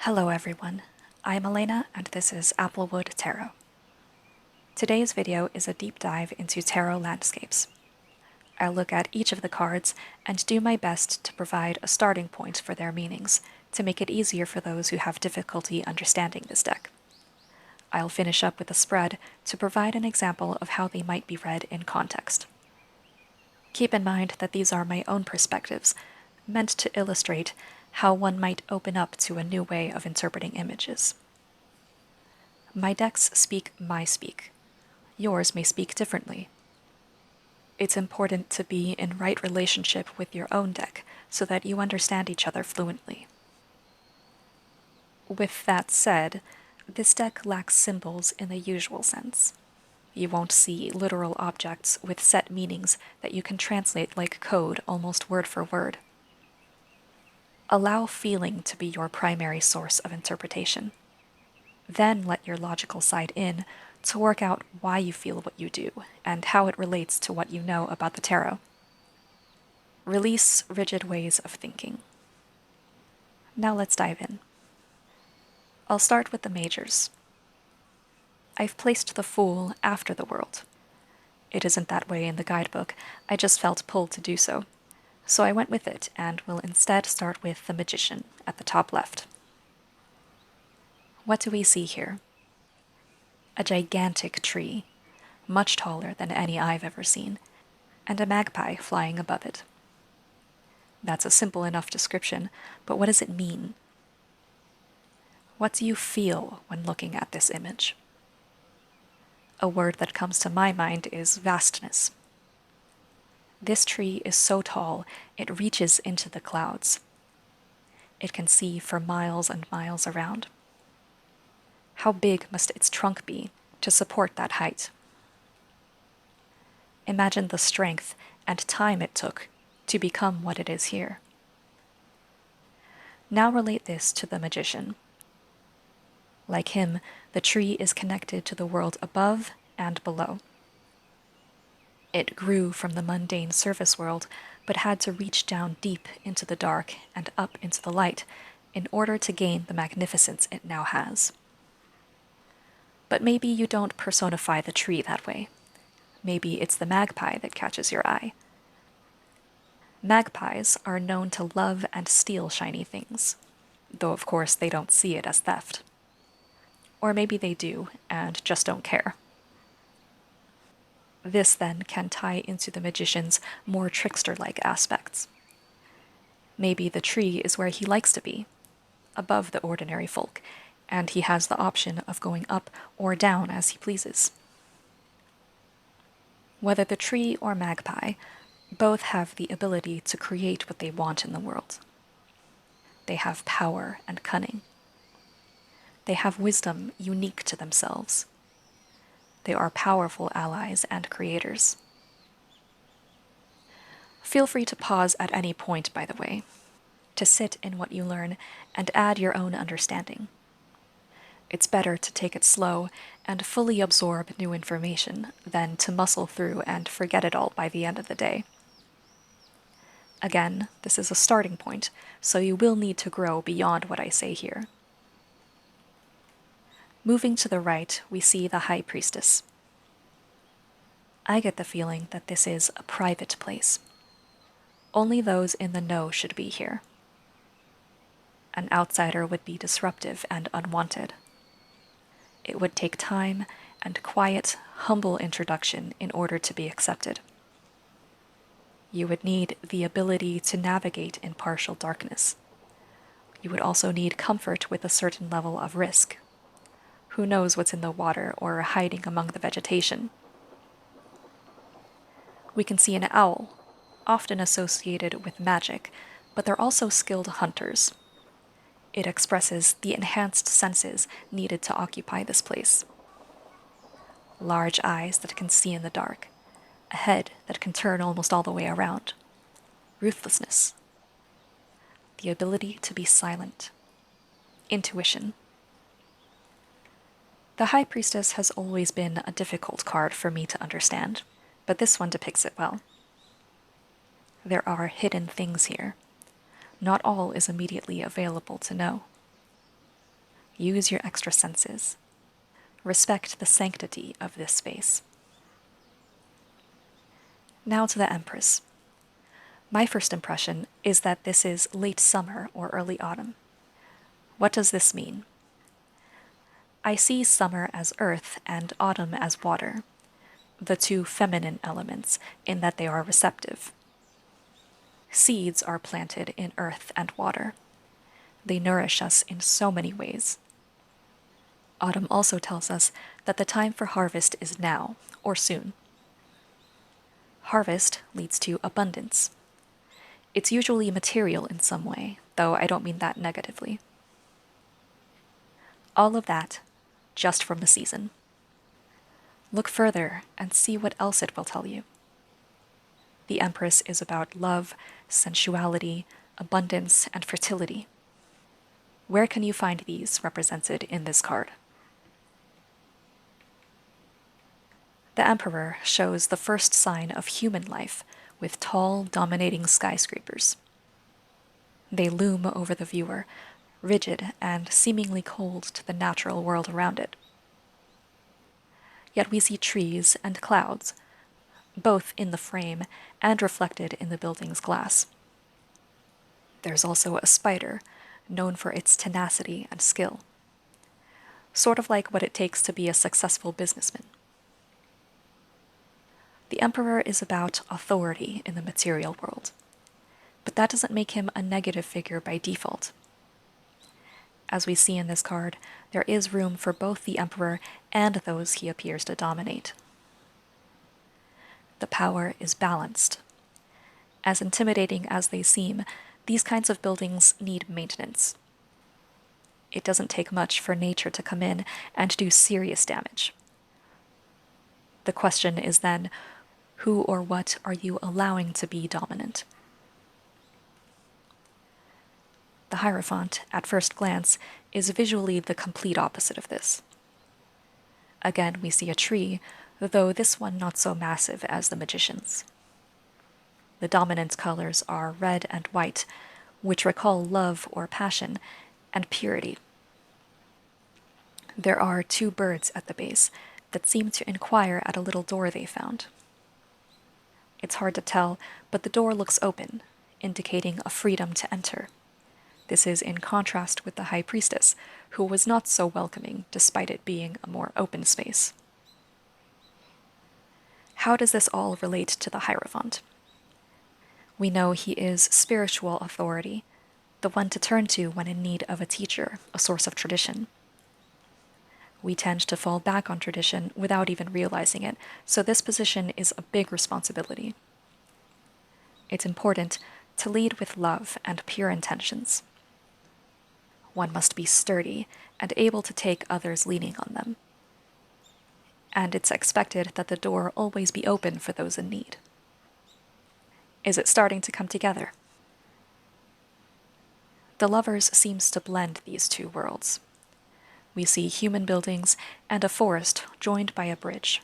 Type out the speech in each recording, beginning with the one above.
Hello everyone, I'm Elena and this is Applewood Tarot. Today's video is a deep dive into tarot landscapes. I'll look at each of the cards and do my best to provide a starting point for their meanings to make it easier for those who have difficulty understanding this deck. I'll finish up with a spread to provide an example of how they might be read in context. Keep in mind that these are my own perspectives, meant to illustrate how one might open up to a new way of interpreting images. My decks speak my speak. Yours may speak differently. It's important to be in right relationship with your own deck so that you understand each other fluently. With that said, this deck lacks symbols in the usual sense. You won't see literal objects with set meanings that you can translate like code almost word for word. Allow feeling to be your primary source of interpretation. Then let your logical side in to work out why you feel what you do and how it relates to what you know about the tarot. Release rigid ways of thinking. Now let's dive in. I'll start with the majors. I've placed the Fool after the World. It isn't that way in the guidebook, I just felt pulled to do so. So I went with it and will instead start with the Magician at the top left. What do we see here? A gigantic tree, much taller than any I've ever seen, and a magpie flying above it. That's a simple enough description, but what does it mean? What do you feel when looking at this image? A word that comes to my mind is vastness. This tree is so tall, it reaches into the clouds. It can see for miles and miles around. How big must its trunk be to support that height? Imagine the strength and time it took to become what it is here. Now relate this to the Magician. Like him, the tree is connected to the world above and below. It grew from the mundane surface world, but had to reach down deep into the dark and up into the light in order to gain the magnificence it now has. But maybe you don't personify the tree that way. Maybe it's the magpie that catches your eye. Magpies are known to love and steal shiny things, though of course they don't see it as theft. Or maybe they do, and just don't care. This then can tie into the Magician's more trickster-like aspects. Maybe the tree is where he likes to be, above the ordinary folk, and he has the option of going up or down as he pleases. Whether the tree or magpie, both have the ability to create what they want in the world. They have power and cunning. They have wisdom unique to themselves. They are powerful allies and creators. Feel free to pause at any point, by the way, to sit in what you learn and add your own understanding. It's better to take it slow and fully absorb new information than to muscle through and forget it all by the end of the day. Again, this is a starting point, so you will need to grow beyond what I say here. Moving to the right, we see the High Priestess. I get the feeling that this is a private place. Only those in the know should be here. An outsider would be disruptive and unwanted. It would take time and quiet, humble introduction in order to be accepted. You would need the ability to navigate in partial darkness. You would also need comfort with a certain level of risk. Who knows what's in the water or hiding among the vegetation? We can see an owl, often associated with magic, but they're also skilled hunters. It expresses the enhanced senses needed to occupy this place. Large eyes that can see in the dark, a head that can turn almost all the way around, ruthlessness, the ability to be silent, intuition. The High Priestess has always been a difficult card for me to understand, but this one depicts it well. There are hidden things here. Not all is immediately available to know. Use your extra senses. Respect the sanctity of this space. Now to the Empress. My first impression is that this is late summer or early autumn. What does this mean? I see summer as earth and autumn as water, the two feminine elements in that they are receptive. Seeds are planted in earth and water. They nourish us in so many ways. Autumn also tells us that the time for harvest is now, or soon. Harvest leads to abundance. It's usually material in some way, though I don't mean that negatively. All of that just from the season. Look further and see what else it will tell you. The Empress is about love, sensuality, abundance, and fertility. Where can you find these represented in this card? The Emperor shows the first sign of human life with tall, dominating skyscrapers. They loom over the viewer, rigid and seemingly cold to the natural world around it. Yet we see trees and clouds, both in the frame and reflected in the building's glass. There's also a spider, known for its tenacity and skill. Sort of like what it takes to be a successful businessman. The Emperor is about authority in the material world, but that doesn't make him a negative figure by default. As we see in this card, there is room for both the Emperor and those he appears to dominate. The power is balanced. As intimidating as they seem, these kinds of buildings need maintenance. It doesn't take much for nature to come in and do serious damage. The question is then, who or what are you allowing to be dominant? The Hierophant, at first glance, is visually the complete opposite of this. Again, we see a tree, though this one not so massive as the Magician's. The dominant colors are red and white, which recall love or passion, and purity. There are two birds at the base that seem to inquire at a little door they found. It's hard to tell, but the door looks open, indicating a freedom to enter. This is in contrast with the High Priestess, who was not so welcoming despite it being a more open space. How does this all relate to the Hierophant? We know he is spiritual authority, the one to turn to when in need of a teacher, a source of tradition. We tend to fall back on tradition without even realizing it, so this position is a big responsibility. It's important to lead with love and pure intentions. One must be sturdy and able to take others leaning on them. And it's expected that the door always be open for those in need. Is it starting to come together? The Lovers seems to blend these two worlds. We see human buildings and a forest joined by a bridge.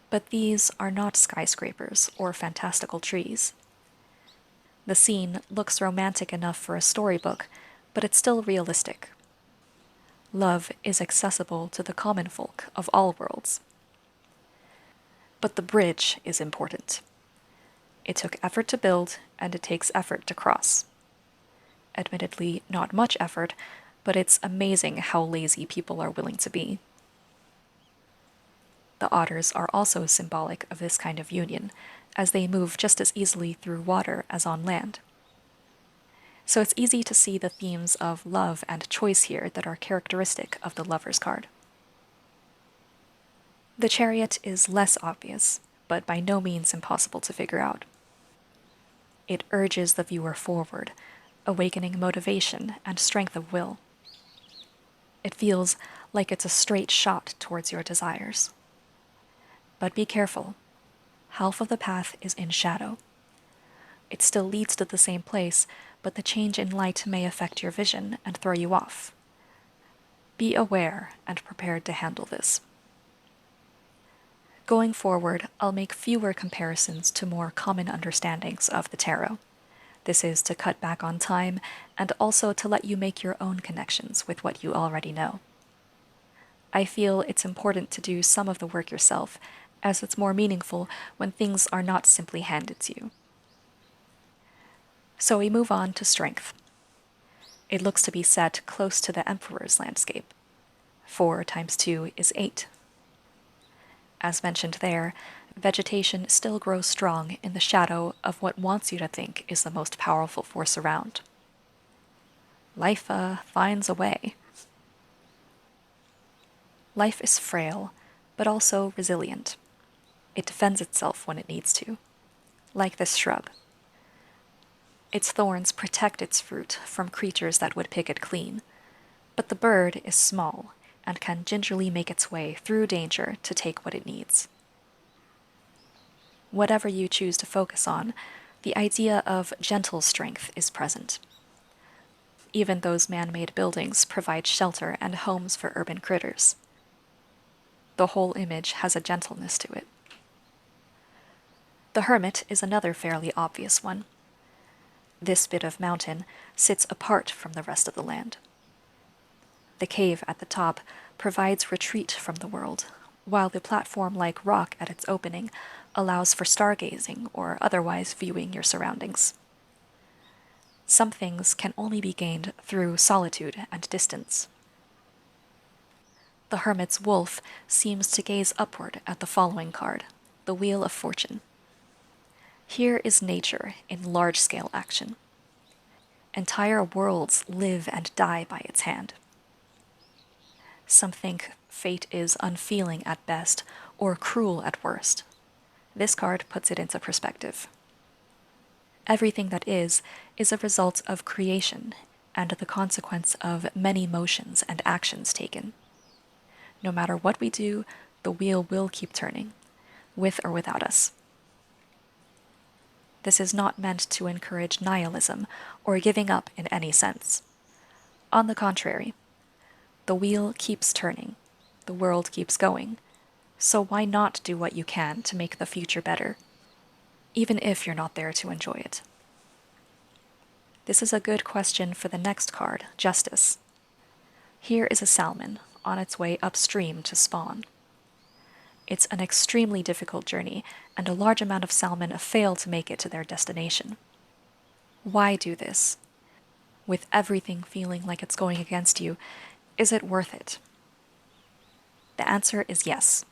But these are not skyscrapers or fantastical trees. The scene looks romantic enough for a storybook, but it's still realistic. Love is accessible to the common folk of all worlds. But the bridge is important. It took effort to build, and it takes effort to cross. Admittedly, not much effort, but it's amazing how lazy people are willing to be. The otters are also symbolic of this kind of union, as they move just as easily through water as on land. So it's easy to see the themes of love and choice here that are characteristic of the Lover's card. The Chariot is less obvious, but by no means impossible to figure out. It urges the viewer forward, awakening motivation and strength of will. It feels like it's a straight shot towards your desires. But be careful. Half of the path is in shadow. It still leads to the same place, but the change in light may affect your vision and throw you off. Be aware and prepared to handle this. Going forward, I'll make fewer comparisons to more common understandings of the tarot. This is to cut back on time and also to let you make your own connections with what you already know. I feel it's important to do some of the work yourself, as it's more meaningful when things are not simply handed to you. So we move on to strength. It looks to be set close to the Emperor's landscape. 4 times 2 is 8. As mentioned there, vegetation still grows strong in the shadow of what wants you to think is the most powerful force around. Life finds a way. Life is frail, but also resilient. It defends itself when it needs to, like this shrub. Its thorns protect its fruit from creatures that would pick it clean, but the bird is small and can gingerly make its way through danger to take what it needs. Whatever you choose to focus on, the idea of gentle strength is present. Even those man-made buildings provide shelter and homes for urban critters. The whole image has a gentleness to it. The hermit is another fairly obvious one. This bit of mountain sits apart from the rest of the land. The cave at the top provides retreat from the world, while the platform-like rock at its opening allows for stargazing or otherwise viewing your surroundings. Some things can only be gained through solitude and distance. The hermit's wolf seems to gaze upward at the following card, the Wheel of Fortune. Here is nature in large-scale action. Entire worlds live and die by its hand. Some think fate is unfeeling at best or cruel at worst. This card puts it into perspective. Everything that is a result of creation and the consequence of many motions and actions taken. No matter what we do, the wheel will keep turning, with or without us. This is not meant to encourage nihilism or giving up in any sense. On the contrary, the wheel keeps turning, the world keeps going, so why not do what you can to make the future better, even if you're not there to enjoy it? This is a good question for the next card, Justice. Here is a salmon on its way upstream to spawn. It's an extremely difficult journey, and a large amount of salmon fail to make it to their destination. Why do this? With everything feeling like it's going against you, is it worth it? The answer is yes.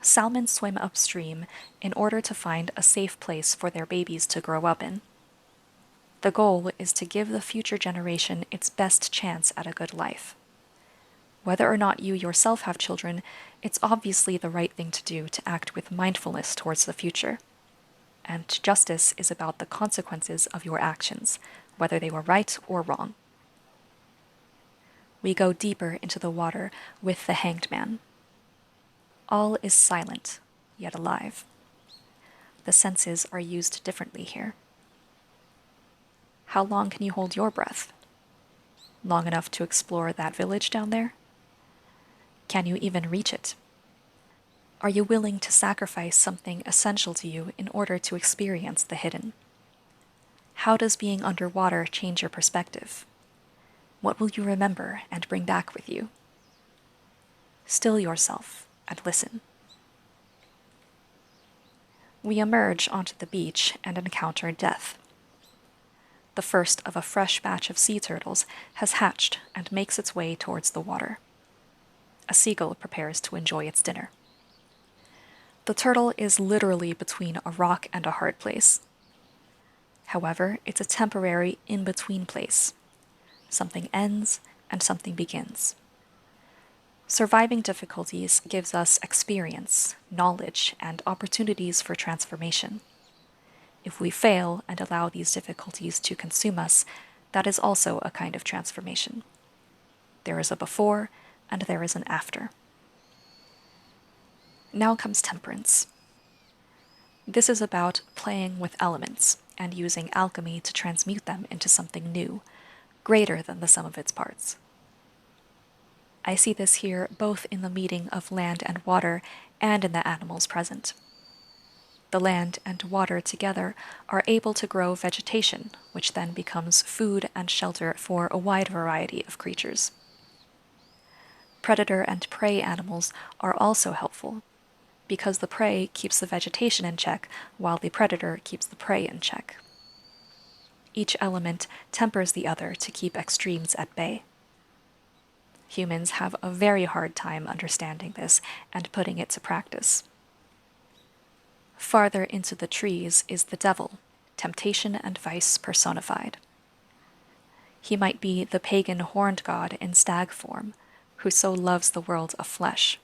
Salmon swim upstream in order to find a safe place for their babies to grow up in. The goal is to give the future generation its best chance at a good life. Whether or not you yourself have children, it's obviously the right thing to do to act with mindfulness towards the future. And justice is about the consequences of your actions, whether they were right or wrong. We go deeper into the water with the Hanged Man. All is silent, yet alive. The senses are used differently here. How long can you hold your breath? Long enough to explore that village down there? Can you even reach it? Are you willing to sacrifice something essential to you in order to experience the hidden? How does being underwater change your perspective? What will you remember and bring back with you? Still yourself and listen. We emerge onto the beach and encounter death. The first of a fresh batch of sea turtles has hatched and makes its way towards the water. A seagull prepares to enjoy its dinner. The turtle is literally between a rock and a hard place. However, it's a temporary in-between place. Something ends and something begins. Surviving difficulties gives us experience, knowledge, and opportunities for transformation. If we fail and allow these difficulties to consume us, that is also a kind of transformation. There is a before and there is an after. Now comes temperance. This is about playing with elements and using alchemy to transmute them into something new, greater than the sum of its parts. I see this here both in the meeting of land and water and in the animals present. The land and water together are able to grow vegetation, which then becomes food and shelter for a wide variety of creatures. Predator and prey animals are also helpful, because the prey keeps the vegetation in check while the predator keeps the prey in check. Each element tempers the other to keep extremes at bay. Humans have a very hard time understanding this and putting it to practice. Farther into the trees is the devil, temptation and vice personified. He might be the pagan horned god in stag form, who so loves the world of flesh.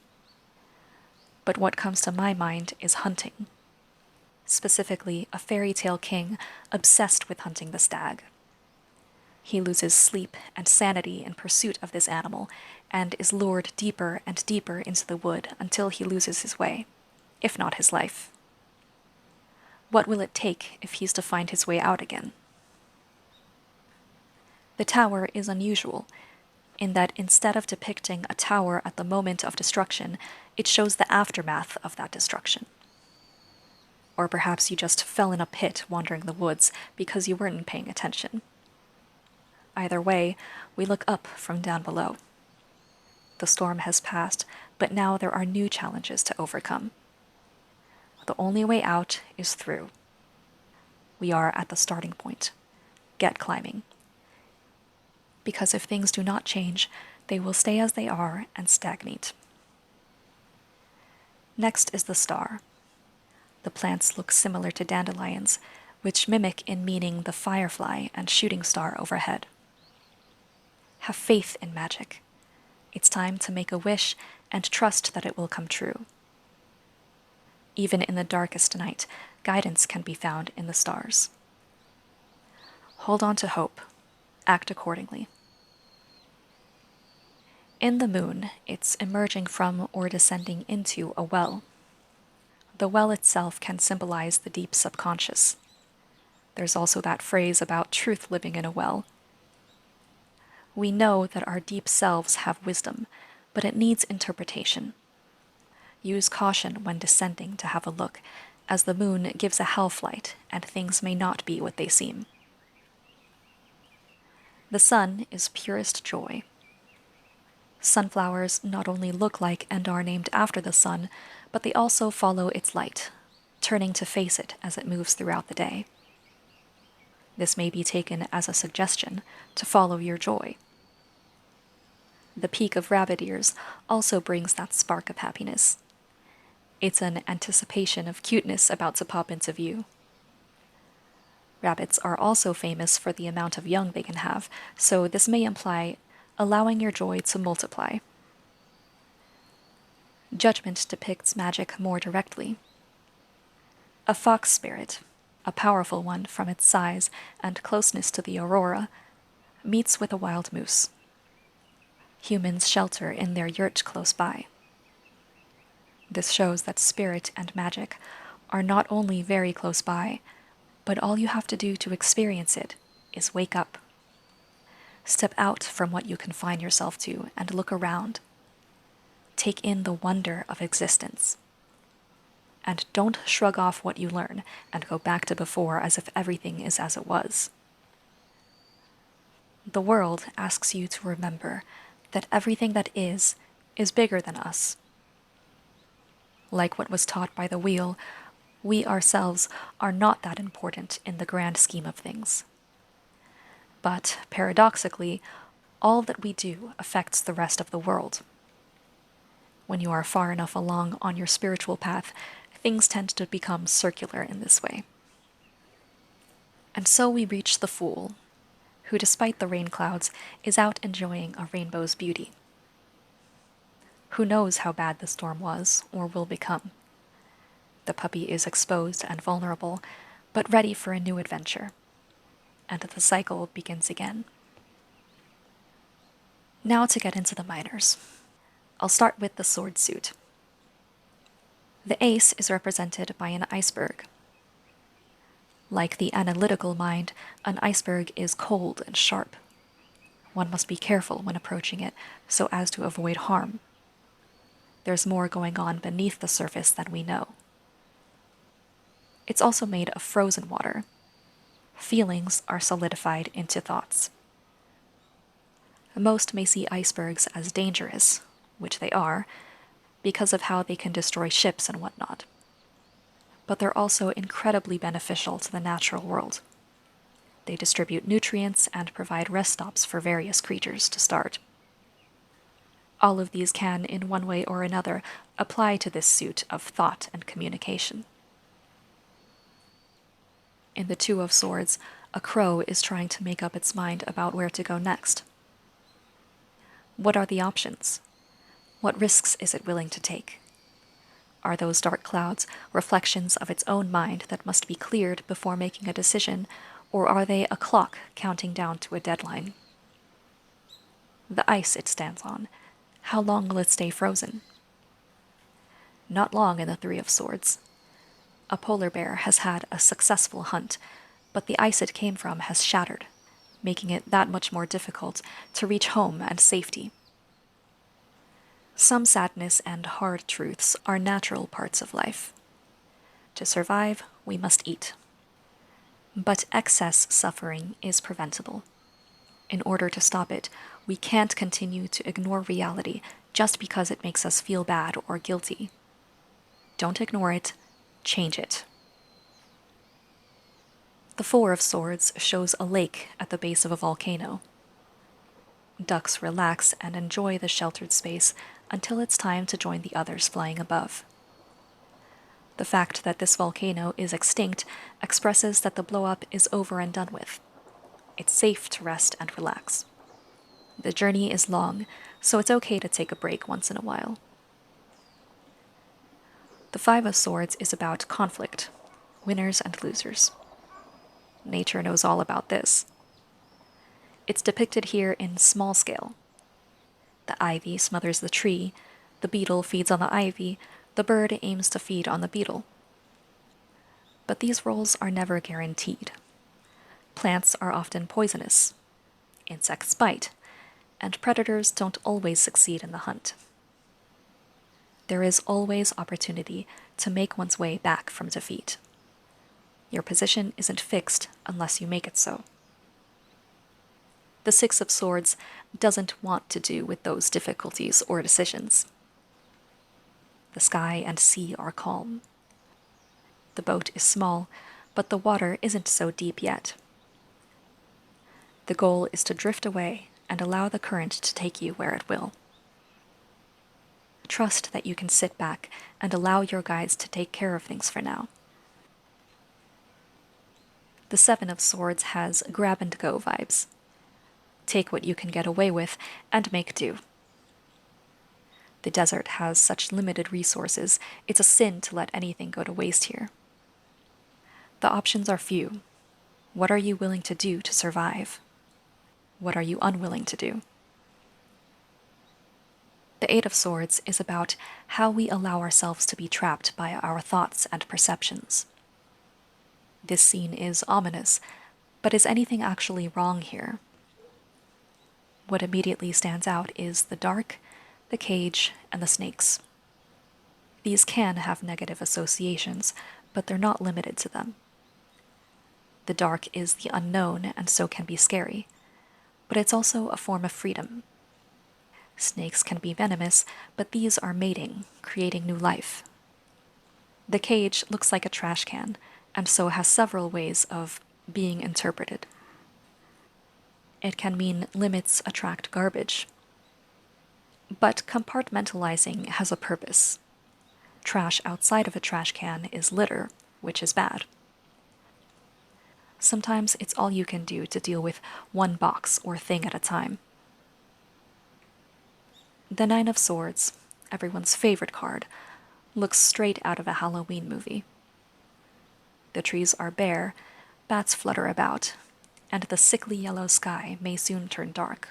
But what comes to my mind is hunting. Specifically, a fairy tale king obsessed with hunting the stag. He loses sleep and sanity in pursuit of this animal, and is lured deeper and deeper into the wood until he loses his way, if not his life. What will it take if he's to find his way out again? The tower is unusual, in that instead of depicting a tower at the moment of destruction, it shows the aftermath of that destruction. Or perhaps you just fell in a pit wandering the woods because you weren't paying attention. Either way, we look up from down below. The storm has passed, but now there are new challenges to overcome. The only way out is through. We are at the starting point. Get climbing. Because if things do not change, they will stay as they are and stagnate. Next is the star. The plants look similar to dandelions, which mimic in meaning the firefly and shooting star overhead. Have faith in magic. It's time to make a wish and trust that it will come true. Even in the darkest night, guidance can be found in the stars. Hold on to hope. Act accordingly. In the moon, it's emerging from or descending into a well. The well itself can symbolize the deep subconscious. There's also that phrase about truth living in a well. We know that our deep selves have wisdom, but it needs interpretation. Use caution when descending to have a look, as the moon gives a half-light and things may not be what they seem. The sun is purest joy. Sunflowers not only look like and are named after the sun, but they also follow its light, turning to face it as it moves throughout the day. This may be taken as a suggestion to follow your joy. The peak of rabbit ears also brings that spark of happiness. It's an anticipation of cuteness about to pop into view. Rabbits are also famous for the amount of young they can have, so this may imply allowing your joy to multiply. Judgment depicts magic more directly. A fox spirit, a powerful one from its size and closeness to the aurora, meets with a wild moose. Humans shelter in their yurt close by. This shows that spirit and magic are not only very close by, but all you have to do to experience it is wake up. Step out from what you confine yourself to and look around. Take in the wonder of existence. And don't shrug off what you learn and go back to before as if everything is as it was. The world asks you to remember that everything that is bigger than us. Like what was taught by the wheel, we ourselves are not that important in the grand scheme of things. But, paradoxically, all that we do affects the rest of the world. When you are far enough along on your spiritual path, things tend to become circular in this way. And so we reach the Fool, who despite the rain clouds is out enjoying a rainbow's beauty. Who knows how bad the storm was or will become? The puppy is exposed and vulnerable, but ready for a new adventure. And the cycle begins again. Now to get into the minors. I'll start with the sword suit. The ace is represented by an iceberg. Like the analytical mind, an iceberg is cold and sharp. One must be careful when approaching it so as to avoid harm. There's more going on beneath the surface than we know. It's also made of frozen water. Feelings are solidified into thoughts. Most may see icebergs as dangerous, which they are, because of how they can destroy ships and whatnot. But they're also incredibly beneficial to the natural world. They distribute nutrients and provide rest stops for various creatures to start. All of these can, in one way or another, apply to this suit of thought and communication. In the Two of Swords, a crow is trying to make up its mind about where to go next. What are the options? What risks is it willing to take? Are those dark clouds reflections of its own mind that must be cleared before making a decision, or are they a clock counting down to a deadline? The ice it stands on, how long will it stay frozen? Not long in the Three of Swords. A polar bear has had a successful hunt, but the ice it came from has shattered, making it that much more difficult to reach home and safety. Some sadness and hard truths are natural parts of life. To survive, we must eat. But excess suffering is preventable. In order to stop it, we can't continue to ignore reality just because it makes us feel bad or guilty. Don't ignore it, change it. The Four of Swords shows a lake at the base of a volcano. Ducks relax and enjoy the sheltered space until it's time to join the others flying above. The fact that this volcano is extinct expresses that the blow-up is over and done with. It's safe to rest and relax. The journey is long, so it's okay to take a break once in a while. The Five of Swords is about conflict, winners and losers. Nature knows all about this. It's depicted here in small scale. The ivy smothers the tree, the beetle feeds on the ivy, the bird aims to feed on the beetle. But these roles are never guaranteed. Plants are often poisonous, insects bite, and predators don't always succeed in the hunt. There is always opportunity to make one's way back from defeat. Your position isn't fixed unless you make it so. The Six of Swords doesn't want to do with those difficulties or decisions. The sky and sea are calm. The boat is small, but the water isn't so deep yet. The goal is to drift away and allow the current to take you where it will. Trust that you can sit back and allow your guides to take care of things for now. The Seven of Swords has grab-and-go vibes. Take what you can get away with and make do. The desert has such limited resources, it's a sin to let anything go to waste here. The options are few. What are you willing to do to survive? What are you unwilling to do? The Eight of Swords is about how we allow ourselves to be trapped by our thoughts and perceptions. This scene is ominous, but is anything actually wrong here? What immediately stands out is the dark, the cage, and the snakes. These can have negative associations, but they're not limited to them. The dark is the unknown and so can be scary, but it's also a form of freedom. Snakes can be venomous, but these are mating, creating new life. The cage looks like a trash can, and so has several ways of being interpreted. It can mean limits attract garbage. But compartmentalizing has a purpose. Trash outside of a trash can is litter, which is bad. Sometimes it's all you can do to deal with one box or thing at a time. The Nine of Swords, everyone's favorite card, looks straight out of a Halloween movie. The trees are bare, bats flutter about, and the sickly yellow sky may soon turn dark.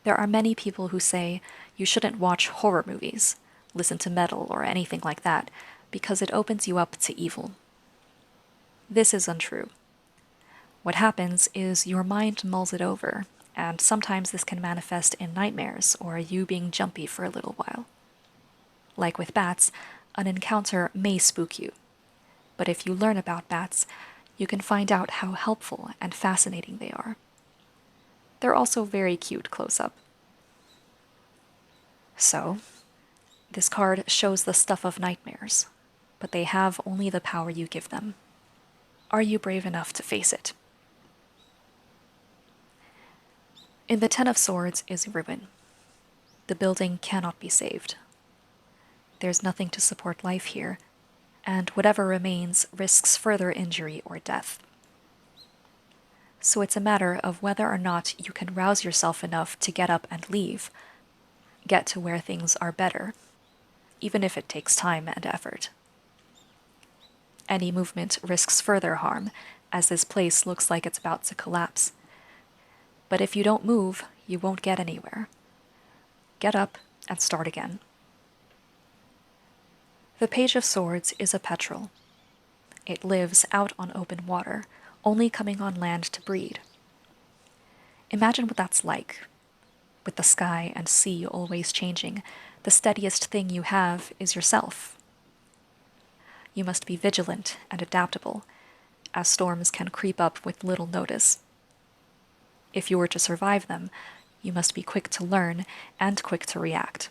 There are many people who say you shouldn't watch horror movies, listen to metal, or anything like that, because it opens you up to evil. This is untrue. What happens is your mind mulls it over, and sometimes this can manifest in nightmares or you being jumpy for a little while. Like with bats, an encounter may spook you, But if you learn about bats, you can find out how helpful and fascinating they are. They're also very cute close up. So, this card shows the stuff of nightmares, but they have only the power you give them. Are you brave enough to face it? In the Ten of Swords is ruin. The building cannot be saved. There's nothing to support life here, and whatever remains risks further injury or death. So it's a matter of whether or not you can rouse yourself enough to get up and leave, get to where things are better, even if it takes time and effort. Any movement risks further harm, as this place looks like it's about to collapse. But if you don't move, you won't get anywhere. Get up and start again. The Page of Swords is a petrel. It lives out on open water, only coming on land to breed. Imagine what that's like. With the sky and sea always changing, the steadiest thing you have is yourself. You must be vigilant and adaptable, as storms can creep up with little notice. If you were to survive them, you must be quick to learn and quick to react.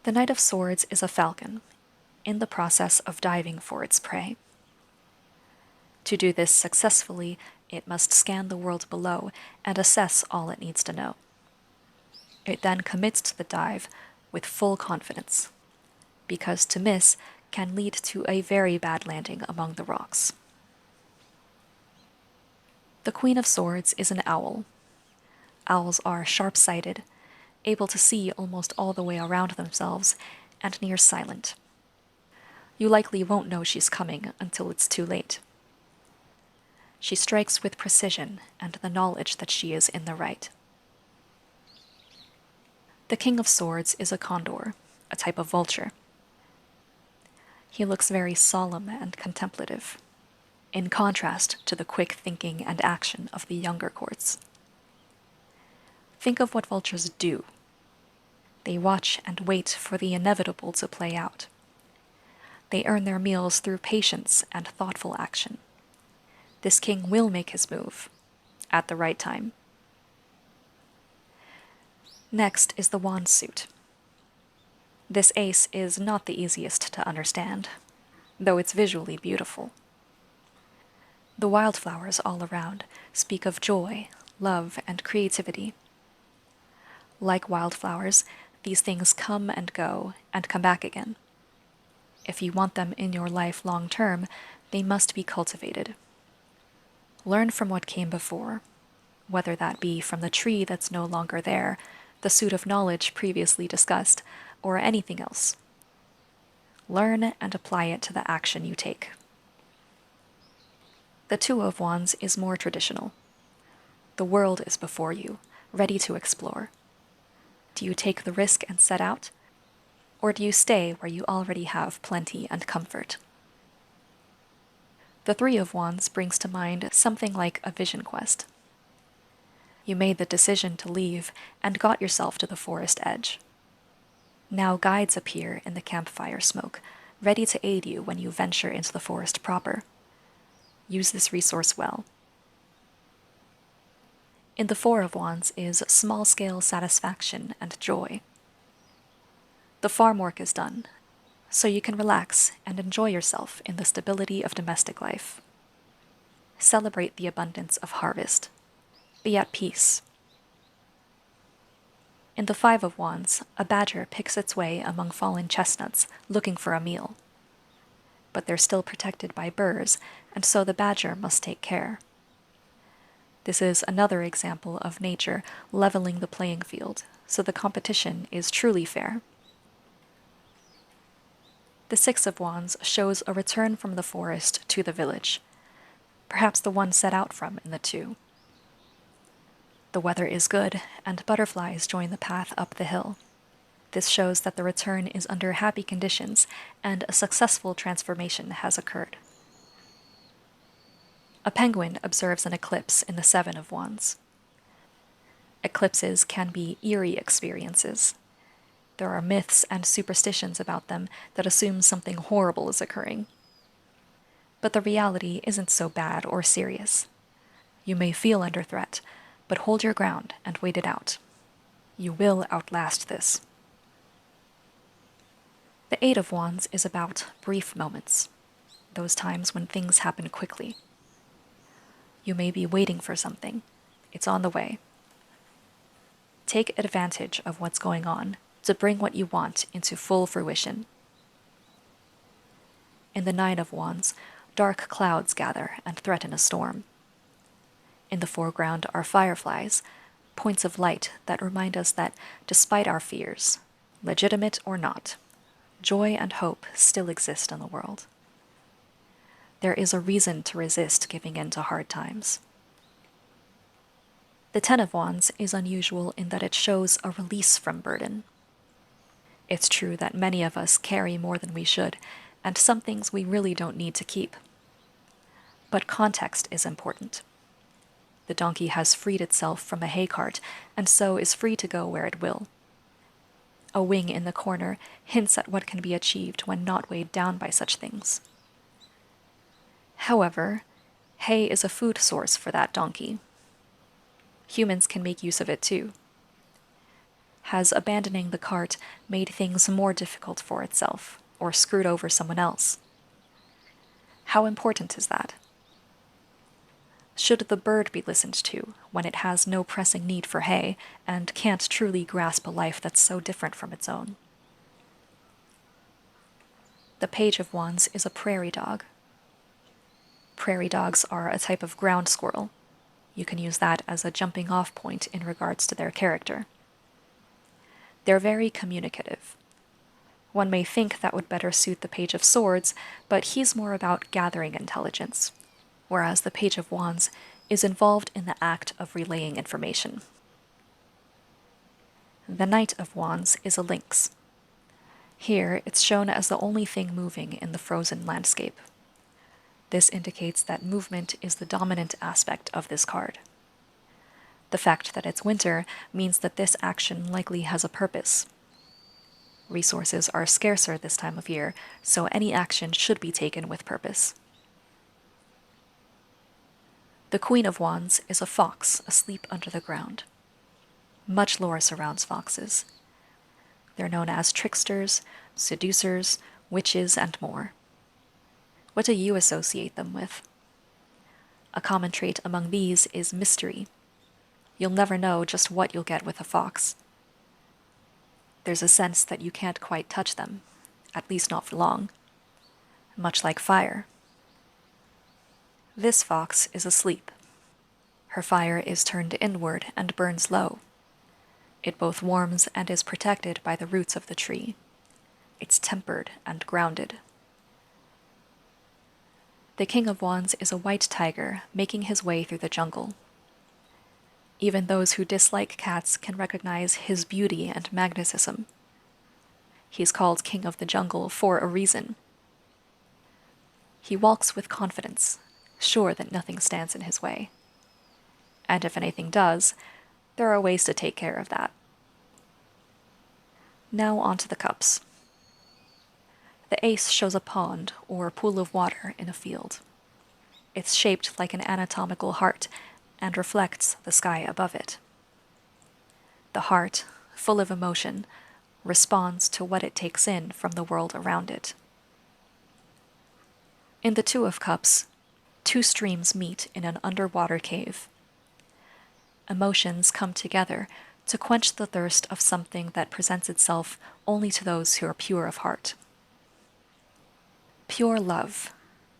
The Knight of Swords is a falcon, in the process of diving for its prey. To do this successfully, it must scan the world below and assess all it needs to know. It then commits to the dive with full confidence, because to miss can lead to a very bad landing among the rocks. The Queen of Swords is an owl. Owls are sharp-sighted, able to see almost all the way around themselves, and near silent. You likely won't know she's coming until it's too late. She strikes with precision and the knowledge that she is in the right. The King of Swords is a condor, a type of vulture. He looks very solemn and contemplative, in contrast to the quick thinking and action of the younger courts. Think of what vultures do. They watch and wait for the inevitable to play out. They earn their meals through patience and thoughtful action. This king will make his move, at the right time. Next is the wand suit. This ace is not the easiest to understand, though it's visually beautiful. The wildflowers all around speak of joy, love, and creativity. Like wildflowers, these things come and go and come back again. If you want them in your life long term, they must be cultivated. Learn from what came before, whether that be from the tree that's no longer there, the suit of knowledge previously discussed, or anything else. Learn and apply it to the action you take. The Two of Wands is more traditional. The world is before you, ready to explore. Do you take the risk and set out? Or do you stay where you already have plenty and comfort? The Three of Wands brings to mind something like a vision quest. You made the decision to leave and got yourself to the forest edge. Now guides appear in the campfire smoke, ready to aid you when you venture into the forest proper. Use this resource well. In the Four of Wands is small-scale satisfaction and joy. The farm work is done, so you can relax and enjoy yourself in the stability of domestic life. Celebrate the abundance of harvest. Be at peace. In the Five of Wands, a badger picks its way among fallen chestnuts, looking for a meal. But they're still protected by burrs, and so the badger must take care. This is another example of nature leveling the playing field, so the competition is truly fair. The Six of Wands shows a return from the forest to the village, perhaps the one set out from in the two. The weather is good, and butterflies join the path up the hill. This shows that the return is under happy conditions, and a successful transformation has occurred. A penguin observes an eclipse in the Seven of Wands. Eclipses can be eerie experiences. There are myths and superstitions about them that assume something horrible is occurring. But the reality isn't so bad or serious. You may feel under threat, but hold your ground and wait it out. You will outlast this. The Eight of Wands is about brief moments, those times when things happen quickly. You may be waiting for something. It's on the way. Take advantage of what's going on to bring what you want into full fruition. In the Nine of Wands, dark clouds gather and threaten a storm. In the foreground are fireflies, points of light that remind us that despite our fears, legitimate or not, joy and hope still exist in the world. There is a reason to resist giving in to hard times. The Ten of Wands is unusual in that it shows a release from burden. It's true that many of us carry more than we should, and some things we really don't need to keep. But context is important. The donkey has freed itself from a hay cart, and so is free to go where it will. A wing in the corner hints at what can be achieved when not weighed down by such things. However, hay is a food source for that donkey. Humans can make use of it too. Has abandoning the cart made things more difficult for itself, or screwed over someone else? How important is that? Should the bird be listened to when it has no pressing need for hay and can't truly grasp a life that's so different from its own? The Page of Wands is a prairie dog. Prairie dogs are a type of ground squirrel. You can use that as a jumping off point in regards to their character. They're very communicative. One may think that would better suit the Page of Swords, but he's more about gathering intelligence, whereas the Page of Wands is involved in the act of relaying information. The Knight of Wands is a lynx. Here, it's shown as the only thing moving in the frozen landscape. This indicates that movement is the dominant aspect of this card. The fact that it's winter means that this action likely has a purpose. Resources are scarcer this time of year, so any action should be taken with purpose. The Queen of Wands is a fox asleep under the ground. Much lore surrounds foxes. They're known as tricksters, seducers, witches, and more. What do you associate them with? A common trait among these is mystery. You'll never know just what you'll get with a fox. There's a sense that you can't quite touch them, at least not for long. Much like fire. This fox is asleep. Her fire is turned inward and burns low. It both warms and is protected by the roots of the tree. It's tempered and grounded. The King of Wands is a white tiger making his way through the jungle. Even those who dislike cats can recognize his beauty and magnetism. He's called King of the Jungle for a reason. He walks with confidence, sure that nothing stands in his way. And if anything does, there are ways to take care of that. Now onto the cups. The ace shows a pond or pool of water in a field. It's shaped like an anatomical heart and reflects the sky above it. The heart, full of emotion, responds to what it takes in from the world around it. In the Two of Cups, two streams meet in an underwater cave. Emotions come together to quench the thirst of something that presents itself only to those who are pure of heart. Pure love,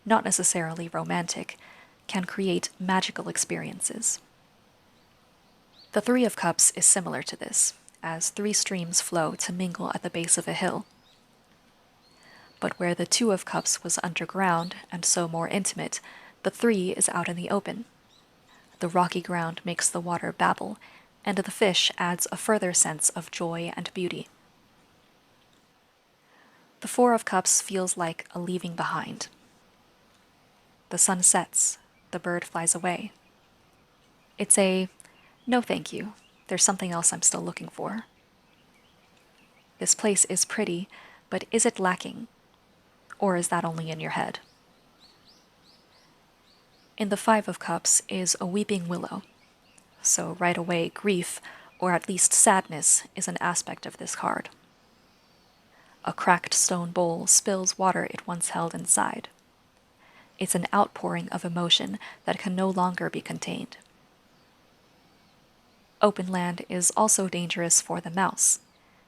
not necessarily romantic, can create magical experiences. The Three of Cups is similar to this, as three streams flow to mingle at the base of a hill. But where the Two of Cups was underground and so more intimate, the three is out in the open. The rocky ground makes the water babble, and the fish adds a further sense of joy and beauty. The Four of Cups feels like a leaving behind. The sun sets, the bird flies away. It's a, no thank you, there's something else I'm still looking for. This place is pretty, but is it lacking? Or is that only in your head? In the Five of Cups is a weeping willow, so right away grief, or at least sadness, is an aspect of this card. A cracked stone bowl spills water it once held inside. It's an outpouring of emotion that can no longer be contained. Open land is also dangerous for the mouse.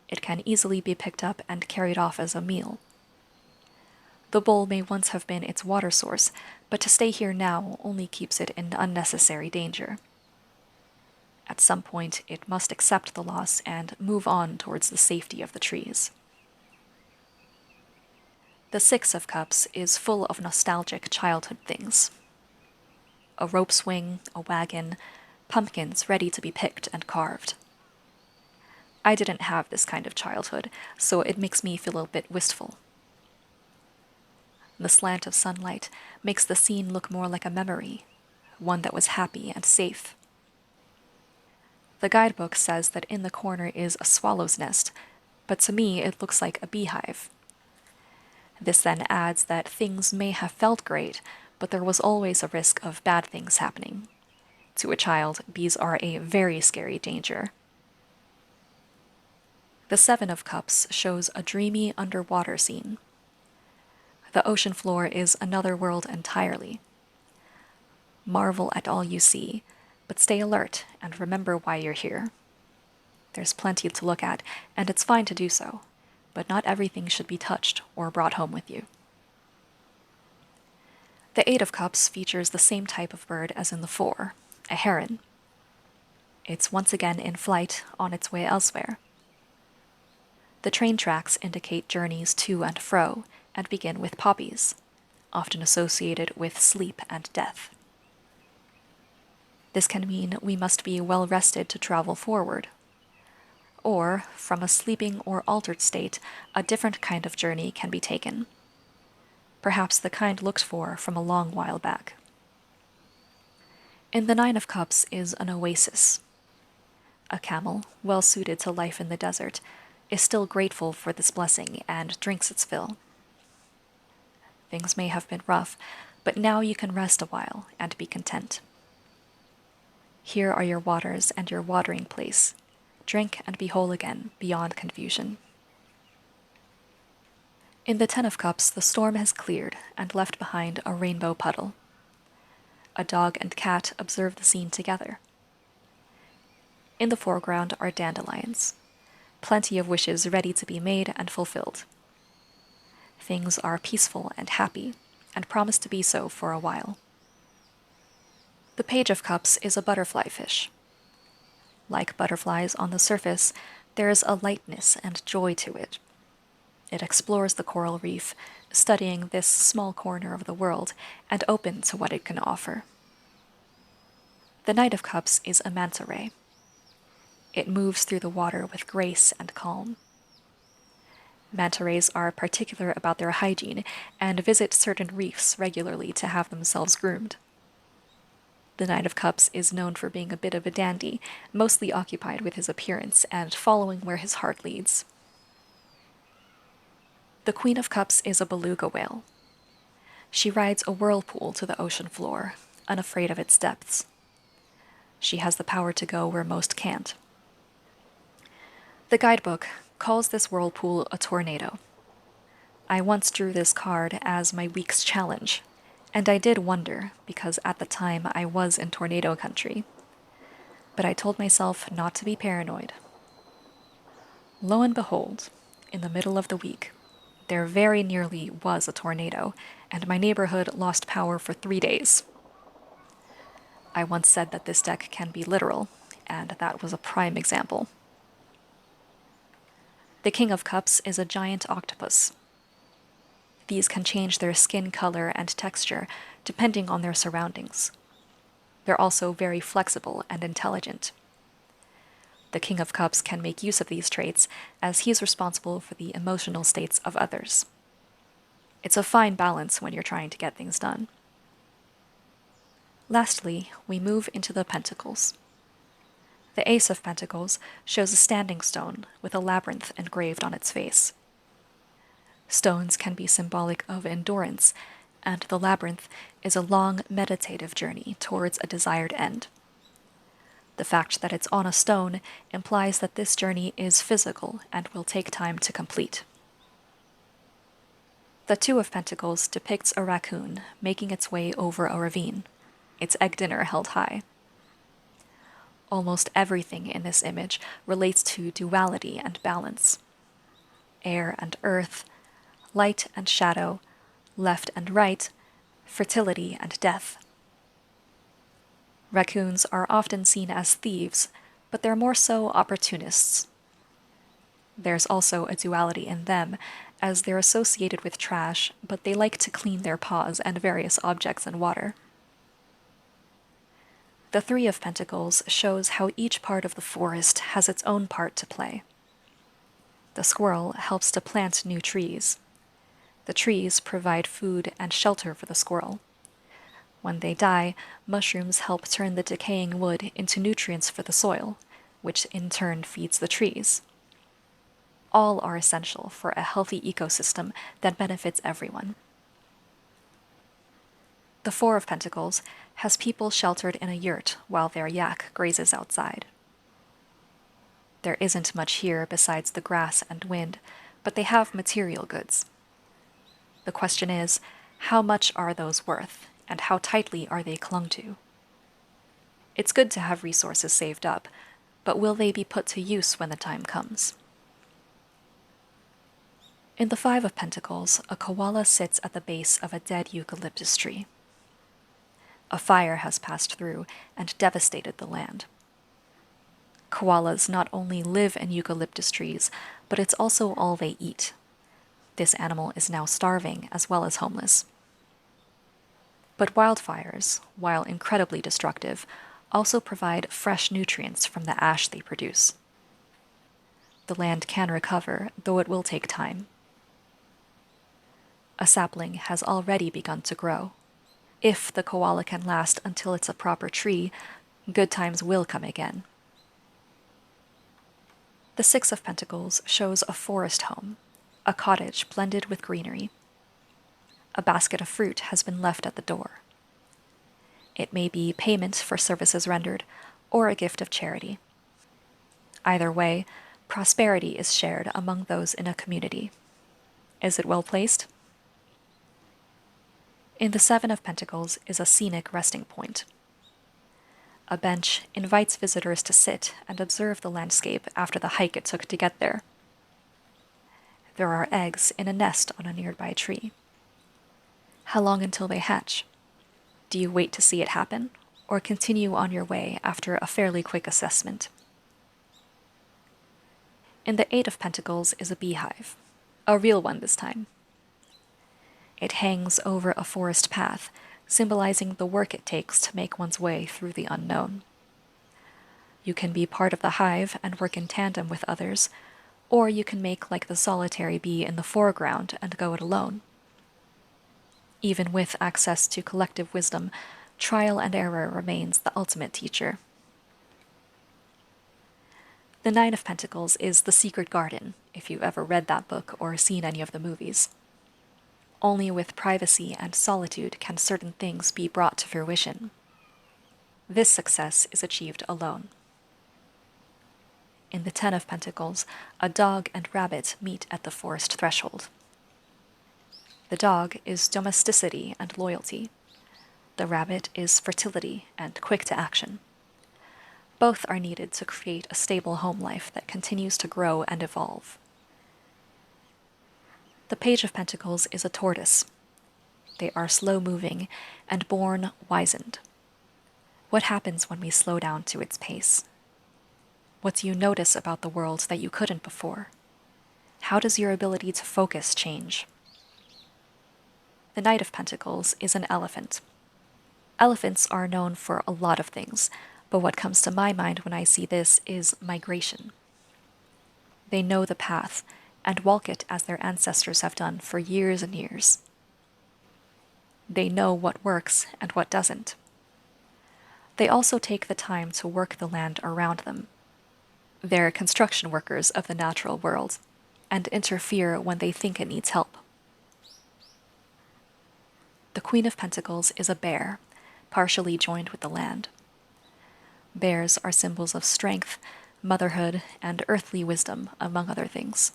It can easily be picked up and carried off as a meal. The bowl may once have been its water source, but to stay here now only keeps it in unnecessary danger. At some point, it must accept the loss and move on towards the safety of the trees. The Six of Cups is full of nostalgic childhood things. A rope swing, a wagon, pumpkins ready to be picked and carved. I didn't have this kind of childhood, so it makes me feel a bit wistful. The slant of sunlight makes the scene look more like a memory, one that was happy and safe. The guidebook says that in the corner is a swallow's nest, but to me it looks like a beehive. This then adds that things may have felt great, but there was always a risk of bad things happening. To a child, bees are a very scary danger. The Seven of Cups shows a dreamy underwater scene. The ocean floor is another world entirely. Marvel at all you see, but stay alert and remember why you're here. There's plenty to look at, and it's fine to do so, but not everything should be touched or brought home with you. The Eight of Cups features the same type of bird as in the Four, a heron. It's once again in flight on its way elsewhere. The train tracks indicate journeys to and fro and begin with poppies, often associated with sleep and death. This can mean we must be well rested to travel forward. Or, from a sleeping or altered state, a different kind of journey can be taken. Perhaps the kind looked for from a long while back. In the Nine of Cups is an oasis. A camel, well suited to life in the desert, is still grateful for this blessing and drinks its fill. Things may have been rough, but now you can rest a while and be content. Here are your waters and your watering place. Drink and be whole again, beyond confusion. In the Ten of Cups, the storm has cleared and left behind a rainbow puddle. A dog and cat observe the scene together. In the foreground are dandelions, plenty of wishes ready to be made and fulfilled. Things are peaceful and happy, and promise to be so for a while. The Page of Cups is a butterfly fish. Like butterflies on the surface, there is a lightness and joy to it. It explores the coral reef, studying this small corner of the world and open to what it can offer. The Knight of Cups is a manta ray. It moves through the water with grace and calm. Manta rays are particular about their hygiene and visit certain reefs regularly to have themselves groomed. The Knight of Cups is known for being a bit of a dandy, mostly occupied with his appearance and following where his heart leads. The Queen of Cups is a beluga whale. She rides a whirlpool to the ocean floor, unafraid of its depths. She has the power to go where most can't. The guidebook calls this whirlpool a tornado. I once drew this card as my week's challenge, and I did wonder because at the time I was in tornado country. But I told myself not to be paranoid. Lo and behold, in the middle of the week, there very nearly was a tornado, and my neighborhood lost power for 3 days. I once said that this deck can be literal, and that was a prime example. The King of Cups is a giant octopus. These can change their skin color and texture depending on their surroundings. They're also very flexible and intelligent. The King of Cups can make use of these traits as he's responsible for the emotional states of others. It's a fine balance when you're trying to get things done. Lastly, we move into the Pentacles. The Ace of Pentacles shows a standing stone with a labyrinth engraved on its face. Stones can be symbolic of endurance, and the labyrinth is a long meditative journey towards a desired end. The fact that it's on a stone implies that this journey is physical and will take time to complete. The Two of Pentacles depicts a raccoon making its way over a ravine, its egg dinner held high. Almost everything in this image relates to duality and balance. Air and earth, light and shadow, left and right, fertility and death. Raccoons are often seen as thieves, but they're more so opportunists. There's also a duality in them, as they're associated with trash, but they like to clean their paws and various objects in water. The Three of Pentacles shows how each part of the forest has its own part to play. The squirrel helps to plant new trees. The trees provide food and shelter for the squirrel. When they die, mushrooms help turn the decaying wood into nutrients for the soil, which in turn feeds the trees. All are essential for a healthy ecosystem that benefits everyone. The Four of Pentacles has people sheltered in a yurt while their yak grazes outside. There isn't much here besides the grass and wind, but they have material goods. The question is, how much are those worth, and how tightly are they clung to? It's good to have resources saved up, but will they be put to use when the time comes? In the Five of Pentacles, a koala sits at the base of a dead eucalyptus tree. A fire has passed through and devastated the land. Koalas not only live in eucalyptus trees, but it's also all they eat. This animal is now starving as well as homeless. But wildfires, while incredibly destructive, also provide fresh nutrients from the ash they produce. The land can recover, though it will take time. A sapling has already begun to grow. If the koala can last until it's a proper tree, good times will come again. The Six of Pentacles shows a forest home, a cottage blended with greenery. A basket of fruit has been left at the door. It may be payment for services rendered or a gift of charity. Either way, prosperity is shared among those in a community. Is it well placed? In the Seven of Pentacles is a scenic resting point. A bench invites visitors to sit and observe the landscape after the hike it took to get there. There are eggs in a nest on a nearby tree. How long until they hatch? Do you wait to see it happen, or continue on your way after a fairly quick assessment? In the Eight of Pentacles is a beehive, a real one this time. It hangs over a forest path, symbolizing the work it takes to make one's way through the unknown. You can be part of the hive and work in tandem with others, or you can make like the solitary bee in the foreground and go it alone. Even with access to collective wisdom, trial and error remains the ultimate teacher. The Nine of Pentacles is the secret garden, if you've ever read that book or seen any of the movies. Only with privacy and solitude can certain things be brought to fruition. This success is achieved alone. In the Ten of Pentacles, a dog and rabbit meet at the forest threshold. The dog is domesticity and loyalty. The rabbit is fertility and quick to action. Both are needed to create a stable home life that continues to grow and evolve. The Page of Pentacles is a tortoise. They are slow-moving and born wizened. What happens when we slow down to its pace? What do you notice about the world that you couldn't before? How does your ability to focus change? The Knight of Pentacles is an elephant. Elephants are known for a lot of things, but what comes to my mind when I see this is migration. They know the path and walk it as their ancestors have done for years and years. They know what works and what doesn't. They also take the time to work the land around them. They're construction workers of the natural world and interfere when they think it needs help. The Queen of Pentacles is a bear, partially joined with the land. Bears are symbols of strength, motherhood, and earthly wisdom, among other things.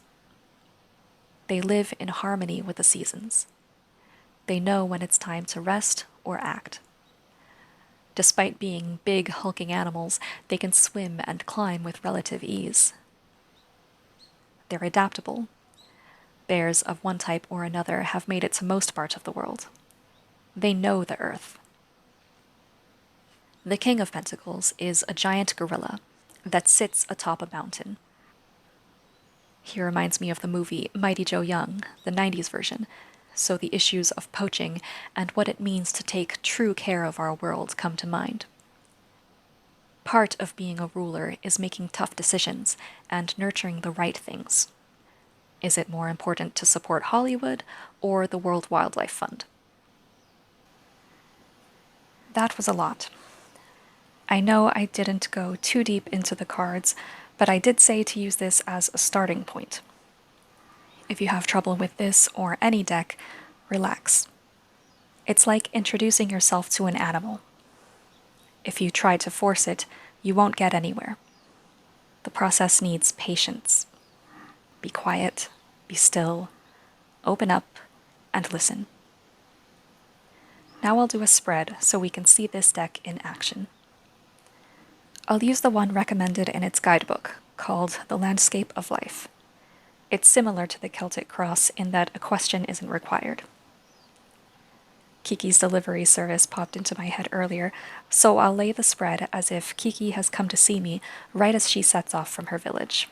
They live in harmony with the seasons. They know when it's time to rest or act. Despite being big, hulking animals, they can swim and climb with relative ease. They're adaptable. Bears of one type or another have made it to most parts of the world. They know the earth. The King of Pentacles is a giant gorilla that sits atop a mountain. He reminds me of the movie Mighty Joe Young, the 90s version, so the issues of poaching and what it means to take true care of our world come to mind. Part of being a ruler is making tough decisions and nurturing the right things. Is it more important to support Hollywood or the World Wildlife Fund? That was a lot. I know I didn't go too deep into the cards, but I did say to use this as a starting point. If you have trouble with this or any deck, relax. It's like introducing yourself to an animal. If you try to force it, you won't get anywhere. The process needs patience. Be quiet, be still, open up, and listen. Now I'll do a spread so we can see this deck in action. I'll use the one recommended in its guidebook, called The Landscape of Life. It's similar to the Celtic Cross in that a question isn't required. Kiki's delivery service popped into my head earlier, so I'll lay the spread as if Kiki has come to see me right as she sets off from her village.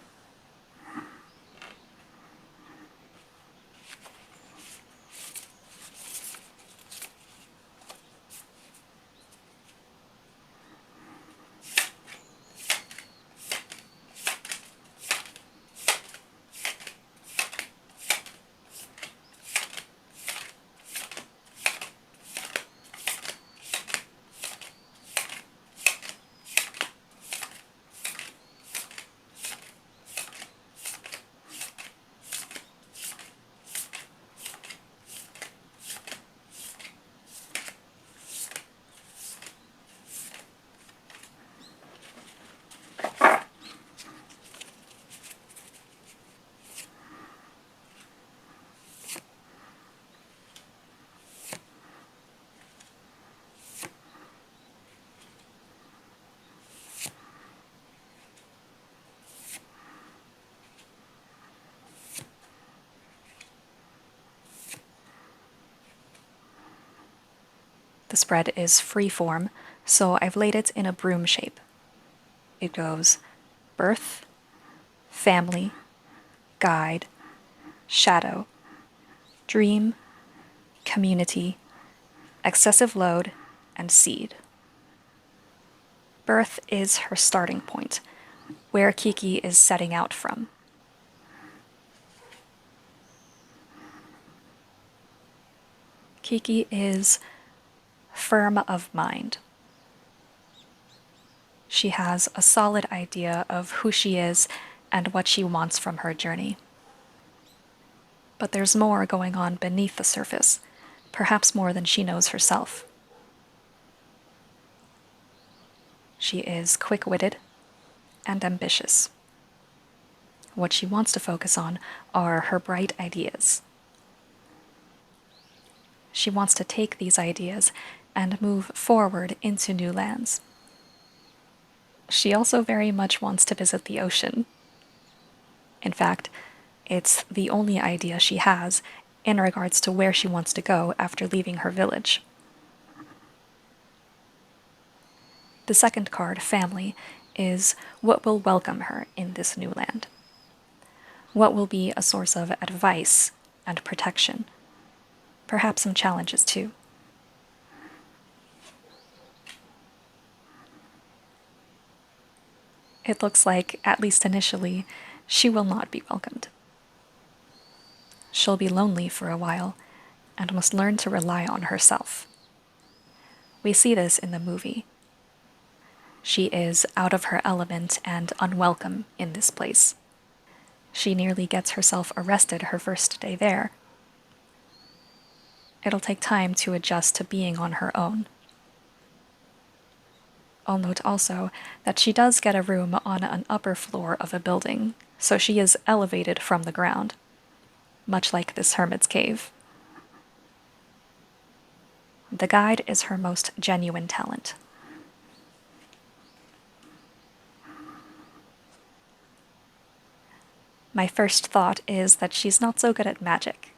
The spread is free form, so I've laid it in a broom shape. It goes birth, family, guide, shadow, dream, community, excessive load, and seed. Birth is her starting point, where Kiki is setting out from. Kiki is firm of mind. She has a solid idea of who she is and what she wants from her journey. But there's more going on beneath the surface, perhaps more than she knows herself. She is quick-witted and ambitious. What she wants to focus on are her bright ideas. She wants to take these ideas and move forward into new lands. She also very much wants to visit the ocean. In fact, it's the only idea she has in regards to where she wants to go after leaving her village. The second card, Family, is what will welcome her in this new land. What will be a source of advice and protection. Perhaps some challenges too. It looks like, at least initially, she will not be welcomed. She'll be lonely for a while and must learn to rely on herself. We see this in the movie. She is out of her element and unwelcome in this place. She nearly gets herself arrested her first day there. It'll take time to adjust to being on her own. I'll note also that she does get a room on an upper floor of a building, so she is elevated from the ground, much like this hermit's cave. The guide is her most genuine talent. My first thought is that she's not so good at magic.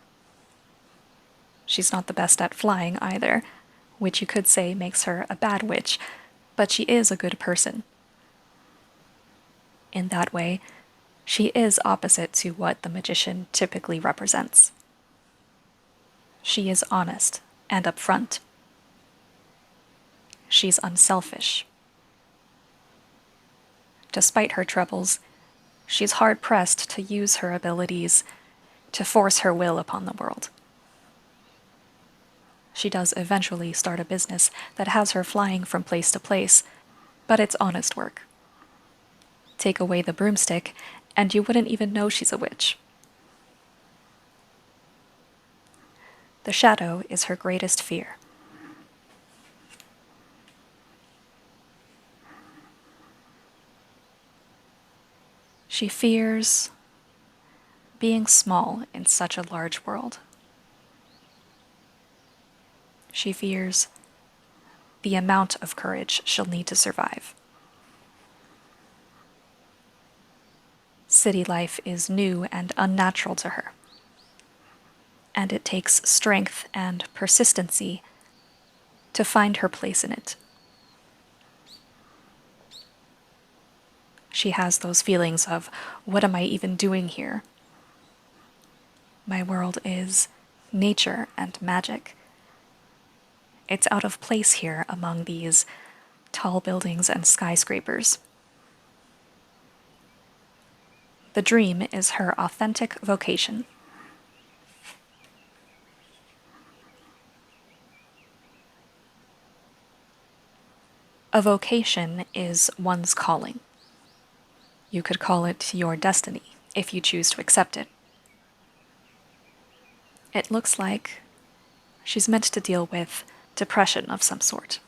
She's not the best at flying either, which you could say makes her a bad witch, but she is a good person. In that way, she is opposite to what the magician typically represents. She is honest and upfront. She's unselfish. Despite her troubles, she's hard-pressed to use her abilities to force her will upon the world. She does eventually start a business that has her flying from place to place, but it's honest work. Take away the broomstick, and you wouldn't even know she's a witch. The shadow is her greatest fear. She fears being small in such a large world. She fears the amount of courage she'll need to survive. City life is new and unnatural to her, and it takes strength and persistency to find her place in it. She has those feelings of, what am I even doing here? My world is nature and magic. It's out of place here among these tall buildings and skyscrapers. The dream is her authentic vocation. A vocation is one's calling. You could call it your destiny if you choose to accept it. It looks like she's meant to deal with depression of some sort.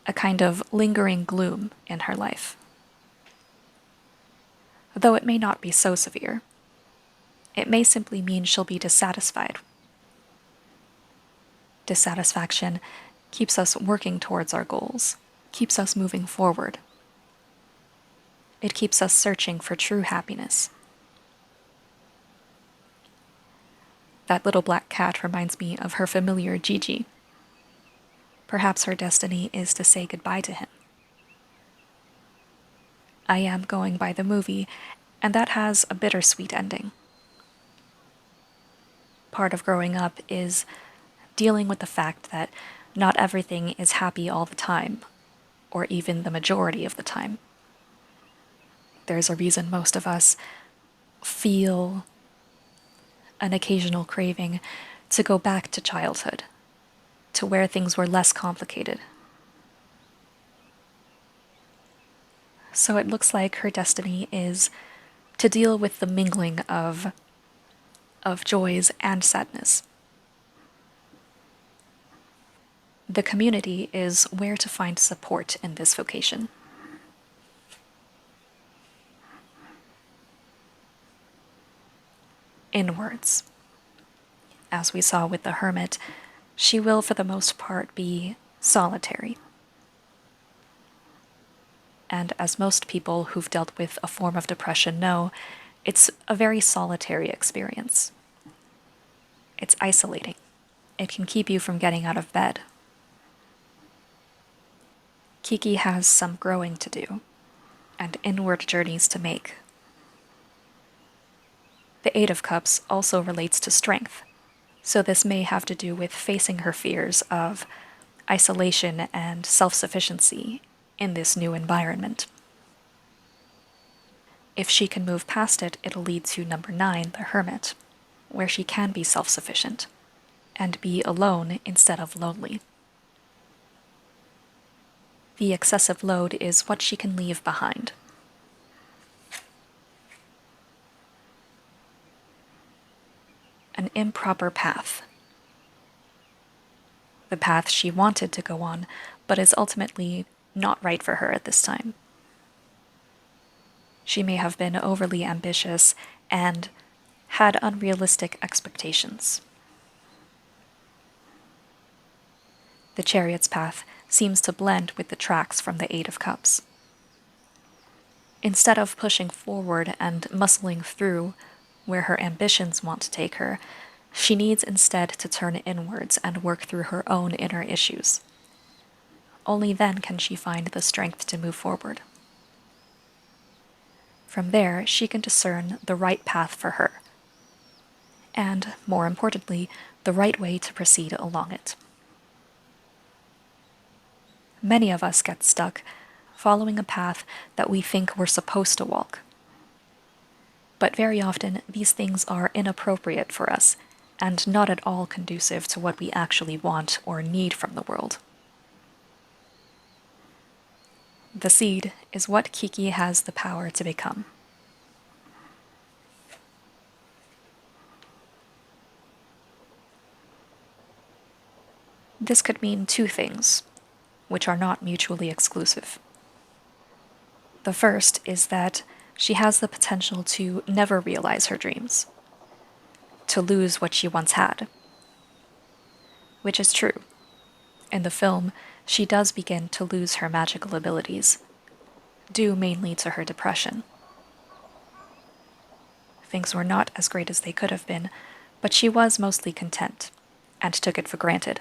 A kind of lingering gloom in her life. Though it may not be so severe. It may simply mean she'll be dissatisfied. Dissatisfaction keeps us working towards our goals, keeps us moving forward. It keeps us searching for true happiness. That little black cat reminds me of her familiar Gigi. Perhaps her destiny is to say goodbye to him. I am going by the movie, and that has a bittersweet ending. Part of growing up is dealing with the fact that not everything is happy all the time, or even the majority of the time. There's a reason most of us feel an occasional craving to go back to childhood, to where things were less complicated. So it looks like her destiny is to deal with the mingling of joys and sadness. The community is where to find support in this vocation. Inwards. As we saw with the hermit, she will for the most part be solitary. And as most people who've dealt with a form of depression know, it's a very solitary experience. It's isolating. It can keep you from getting out of bed. Kiki has some growing to do, and inward journeys to make. The Eight of Cups also relates to strength, so this may have to do with facing her fears of isolation and self-sufficiency in this new environment. If she can move past it, it'll lead to number 9, the Hermit, where she can be self-sufficient and be alone instead of lonely. The excessive load is what she can leave behind. An improper path. The path she wanted to go on, but is ultimately not right for her at this time. She may have been overly ambitious and had unrealistic expectations. The Chariot's path seems to blend with the tracks from the Eight of Cups. Instead of pushing forward and muscling through where her ambitions want to take her, she needs instead to turn inwards and work through her own inner issues. Only then can she find the strength to move forward. From there, she can discern the right path for her, and, more importantly, the right way to proceed along it. Many of us get stuck following a path that we think we're supposed to walk. But very often, these things are inappropriate for us and not at all conducive to what we actually want or need from the world. The seed is what Kiki has the power to become. This could mean two things, which are not mutually exclusive. The first is that she has the potential to never realize her dreams, to lose what she once had. Which is true. In the film, she does begin to lose her magical abilities, due mainly to her depression. Things were not as great as they could have been, but she was mostly content, and took it for granted.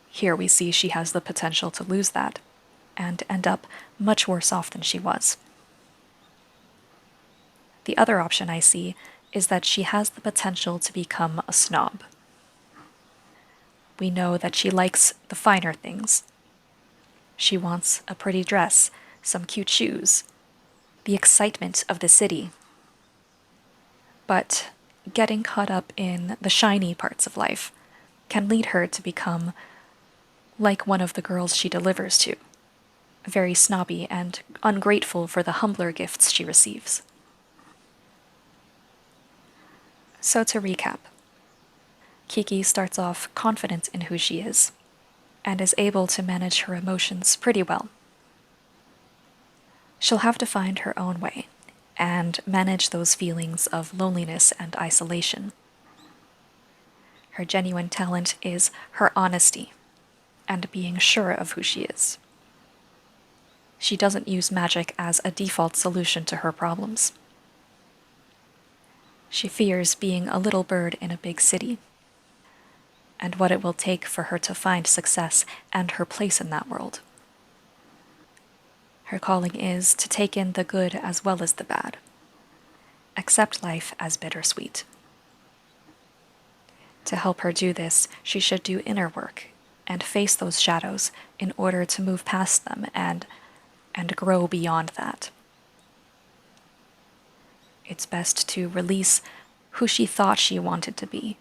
Here we see she has the potential to lose that, and end up much worse off than she was. The other option I see is that she has the potential to become a snob. We know that she likes the finer things. She wants a pretty dress, some cute shoes, the excitement of the city. But getting caught up in the shiny parts of life can lead her to become like one of the girls she delivers to, very snobby and ungrateful for the humbler gifts she receives. So to recap, Kiki starts off confident in who she is, and is able to manage her emotions pretty well. She'll have to find her own way, and manage those feelings of loneliness and isolation. Her genuine talent is her honesty, and being sure of who she is. She doesn't use magic as a default solution to her problems. She fears being a little bird in a big city, and what it will take for her to find success and her place in that world. Her calling is to take in the good as well as the bad. Accept life as bittersweet. To help her do this, she should do inner work and face those shadows in order to move past them and grow beyond that. It's best to release who she thought she wanted to be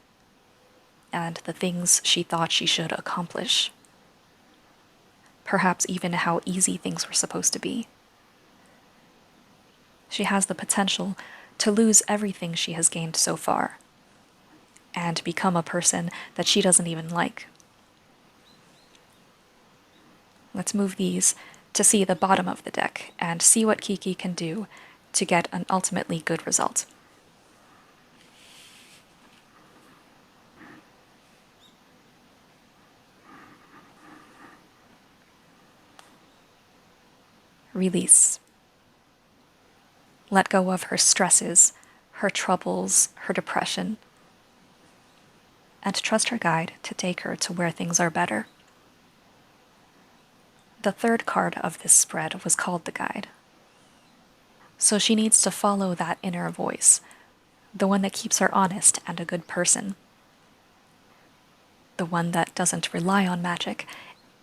and the things she thought she should accomplish. Perhaps even how easy things were supposed to be. She has the potential to lose everything she has gained so far and become a person that she doesn't even like. Let's move these to see the bottom of the deck and see what Kiki can do to get an ultimately good result. Release. Let go of her stresses, her troubles, her depression, and trust her guide to take her to where things are better. The third card of this spread was called the guide. So she needs to follow that inner voice, the one that keeps her honest and a good person. The one that doesn't rely on magic,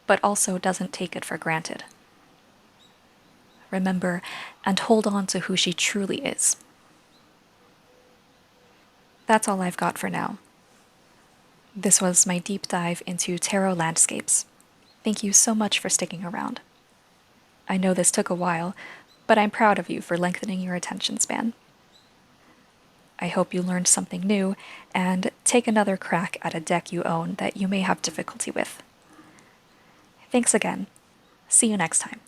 but also doesn't take it for granted. Remember and hold on to who she truly is. That's all I've got for now. This was my deep dive into tarot landscapes. Thank you so much for sticking around. I know this took a while, but I'm proud of you for lengthening your attention span. I hope you learned something new and take another crack at a deck you own that you may have difficulty with. Thanks again. See you next time.